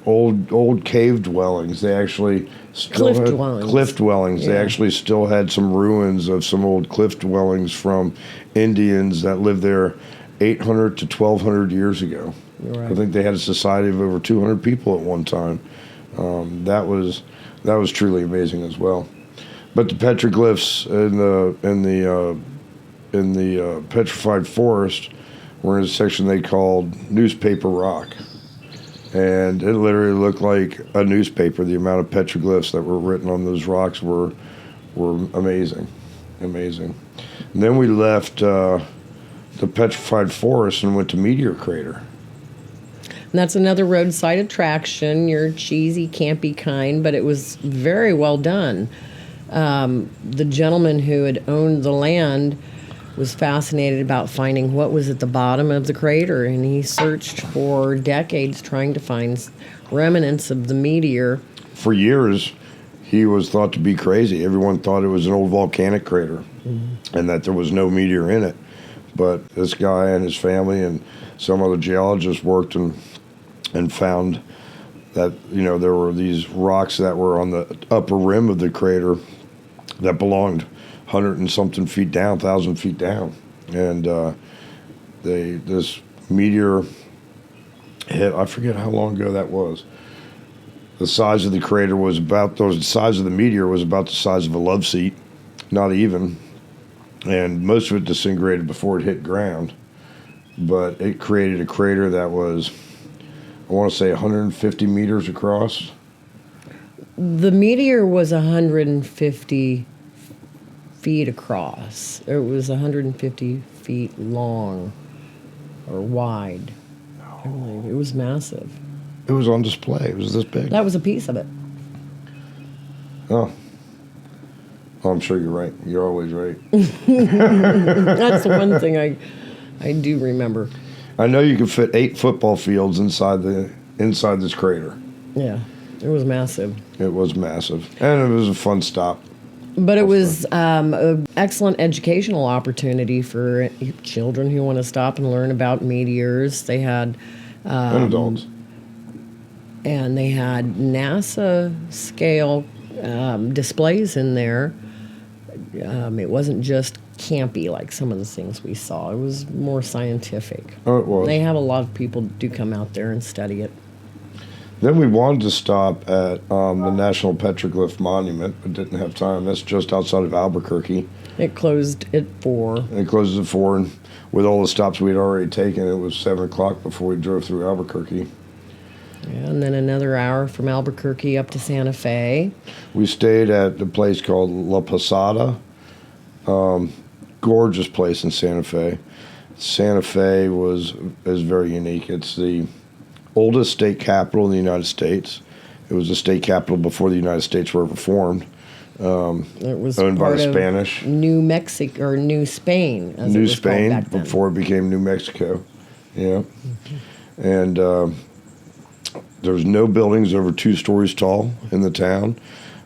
old cave dwellings. They actually still had cliff dwellings. Yeah. They actually still had some ruins of some old cliff dwellings from Indians that lived there 800 to 1,200 years ago. Right. I think they had a society of over 200 people at one time. That was truly amazing as well. But the petroglyphs in the Petrified Forest were in a section they called Newspaper Rock. And it literally looked like a newspaper. The amount of petroglyphs that were written on those rocks were amazing. Amazing. And then we left the Petrified Forest and went to Meteor Crater. And that's another roadside attraction, your cheesy, campy kind, but it was very well done. The gentleman who had owned the land was fascinated about finding what was at the bottom of the crater, and he searched for decades trying to find remnants of the meteor. For years, he was thought to be crazy. Everyone thought it was an old volcanic crater, and that there was no meteor in it. But this guy and his family and some other geologists worked and found that, there were these rocks that were on the upper rim of the crater that belonged 100 and something feet down, 1,000 feet down. And this meteor hit. I forget how long ago that was. The size of the crater was the size of the meteor was about the size of a love seat, not even. And most of it disintegrated before it hit ground. But it created a crater that was, I want to say, 150 meters across. The meteor was 150 feet across. It was 150 feet long or wide. I believe it was massive. It was on display. It was this big. That was a piece of it. Oh. Oh, I'm sure you're right. You're always right. That's the one thing I do remember. I know you can fit 8 football fields inside this crater. Yeah, it was massive. It was massive, and it was a fun stop. But it was an excellent educational opportunity for children who want to stop and learn about meteors. They had And adults. and they had NASA scale displays in there. It wasn't just campy like some of the things we saw. It was more scientific. Oh, it was. They have a lot of people do come out there and study it. Then we wanted to stop at the National Petroglyph Monument, but didn't have time. That's just outside of Albuquerque. It closed at 4. It closes at 4, and with all the stops we'd already taken, it was 7 o'clock before we drove through Albuquerque. Yeah, and then another hour from Albuquerque up to Santa Fe. We stayed at a place called La Posada. Gorgeous place in Santa Fe. Santa Fe is very unique. It's the oldest state capital in the United States. It was the state capital before the United States were ever formed. It was owned by part the of Spanish. New Mexico or New Spain, as New it was called Spain back then. before it became New Mexico. Yeah. And there's no buildings over 2 stories tall in the town.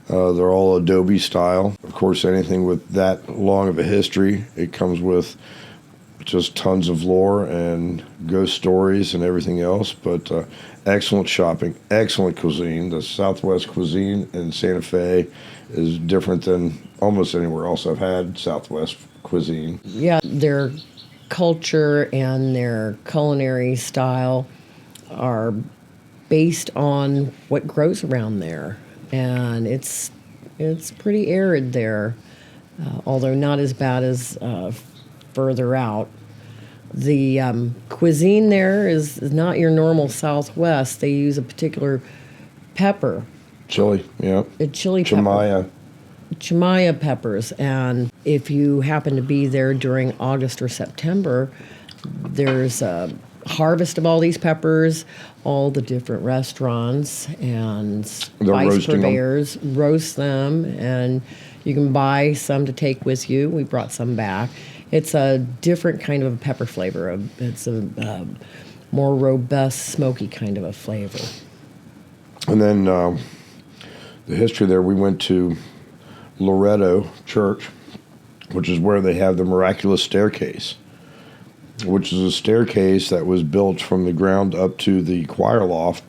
They're all adobe style. Of course, anything with that long of a history, it comes with just tons of lore and ghost stories and everything else. But excellent shopping, excellent cuisine. The Southwest cuisine in Santa Fe is different than almost anywhere else I've had Southwest cuisine. Yeah, their culture and their culinary style are based on what grows around there, and it's pretty arid there, although not as bad as further out. The cuisine there is not your normal Southwest. They use a particular pepper, Chili, yeah. a chili pepper. Chimaya peppers, and if you happen to be there during August or September, there's a harvest of all these peppers. All the different restaurants and spice purveyors roast them, and you can buy some to take with you. We brought some back. It's a different kind of a pepper flavor. It's a more robust, smoky kind of a flavor. And then the history there, we went to Loretto Church, which is where they have the miraculous staircase, which is a staircase that was built from the ground up to the choir loft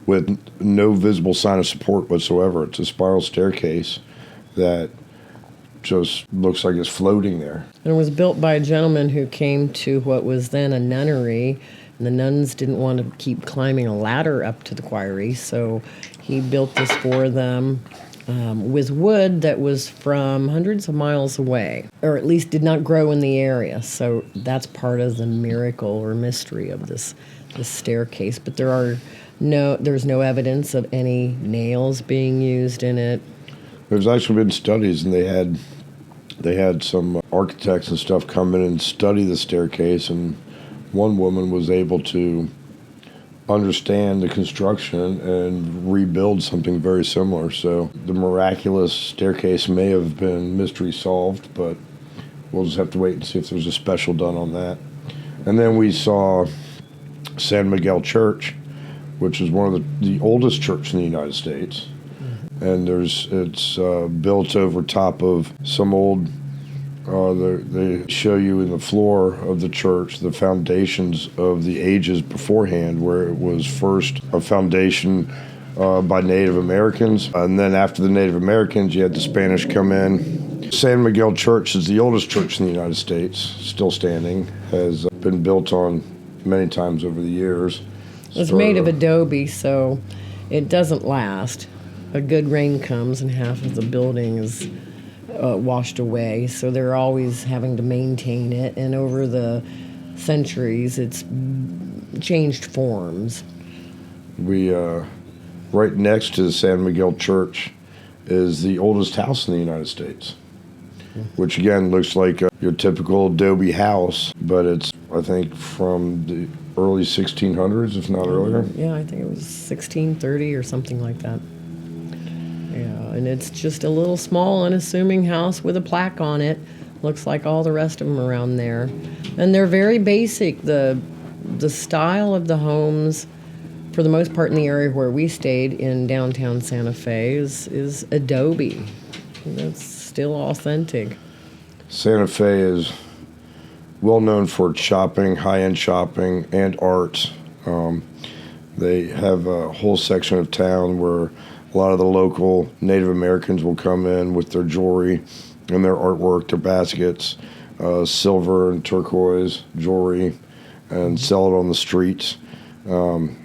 with no visible sign of support whatsoever. It's a spiral staircase that just looks like it's floating there. And it was built by a gentleman who came to what was then a nunnery, and the nuns didn't want to keep climbing a ladder up to the choiry, so he built this for them with wood that was from hundreds of miles away, or at least did not grow in the area. So that's part of the miracle or mystery of this staircase. But there's no evidence of any nails being used in it. There's actually been studies, and they had some architects and stuff come in and study the staircase, and one woman was able to understand the construction and rebuild something very similar. So the miraculous staircase may have been mystery solved, but we'll just have to wait and see if there's a special done on that. And then we saw San Miguel Church, which is one of the oldest churches in the United States. And it's built over top of some old, they show you in the floor of the church the foundations of the ages beforehand, where it was first a foundation by Native Americans. And then after the Native Americans, you had the Spanish come in San Miguel Church is the oldest church in the United States, still standing, has been built on many times over the years. It's made of adobe, so it doesn't last. A good rain comes and half of the building is washed away, so they're always having to maintain it, and over the centuries it's changed forms. We right next to the San Miguel Church is the oldest house in the United States, which again looks like your typical adobe house, but it's, I think, from the early 1600s, if not earlier. Yeah, I think it was 1630 or something like that. Yeah, and it's just a little small, unassuming house with a plaque on it. Looks like all the rest of them around there. And they're very basic. The style of the homes, for the most part in the area where we stayed in downtown Santa Fe, is adobe. That's still authentic. Santa Fe is well known for its shopping, high-end shopping, and art. They have a whole section of town where a lot of the local Native Americans will come in with their jewelry and their artwork, their baskets, silver and turquoise jewelry, and sell it on the streets. And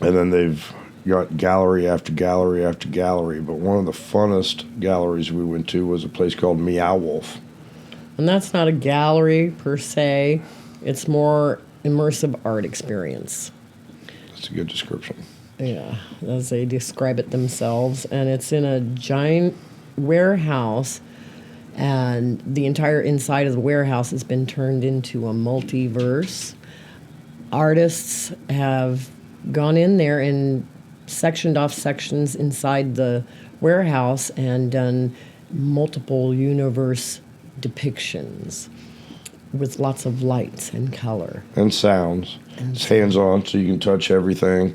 then they've got gallery after gallery after gallery. But one of the funnest galleries we went to was a place called Meow Wolf. And that's not a gallery per se. It's more immersive art experience. That's a good description. Yeah, as they describe it themselves. And it's in a giant warehouse, and the entire inside of the warehouse has been turned into a multiverse. Artists have gone in there and sectioned off sections inside the warehouse and done multiple universe depictions with lots of lights and color. And sounds. It's hands-on, so you can touch everything.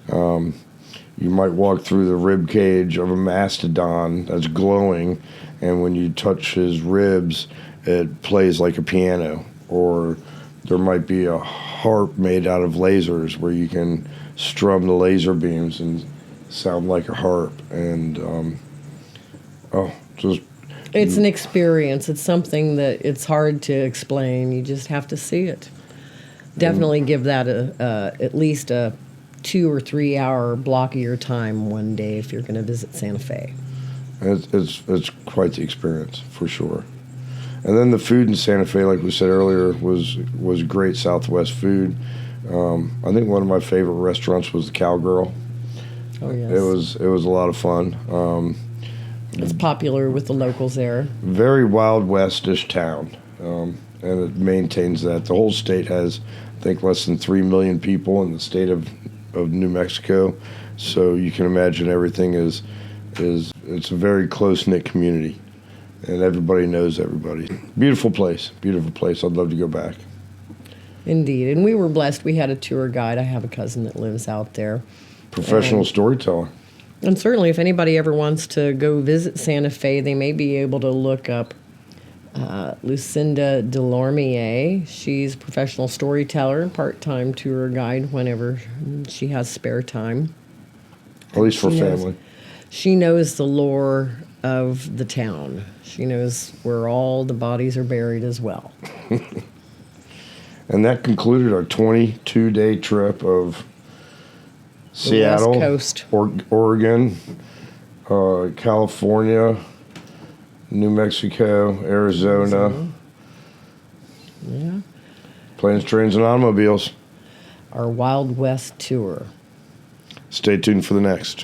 You might walk through the rib cage of a mastodon that's glowing, and when you touch his ribs, it plays like a piano. Or there might be a harp made out of lasers where you can strum the laser beams and sound like a harp. And it's an experience. It's something that it's hard to explain. You just have to see it. Definitely give that at least a 2 or 3 hour block of your time one day if you're going to visit Santa Fe. It's quite the experience, for sure. And then the food in Santa Fe, like we said earlier, was great Southwest food. I think one of my favorite restaurants was the Cowgirl. Oh, yes. It was a lot of fun. It's popular with the locals there. Very Wild West-ish town, and it maintains that. The whole state has, I think, less than 3 million people in the state of New Mexico, so you can imagine everything is it's a very close-knit community, and everybody knows everybody. Beautiful place. I'd love to go back. Indeed, and we were blessed. We had a tour guide. I have a cousin that lives out there. Professional storyteller. And certainly, if anybody ever wants to go visit Santa Fe, they may be able to look up Lucinda Delormier. She's a professional storyteller and part-time tour guide whenever she has spare time. At least for family. She knows the lore of the town. She knows where all the bodies are buried as well. And that concluded our 22-day trip of Seattle, West Coast. Oregon, California, New Mexico, Arizona. Yeah. Planes, trains, and automobiles. Our Wild West tour. Stay tuned for the next.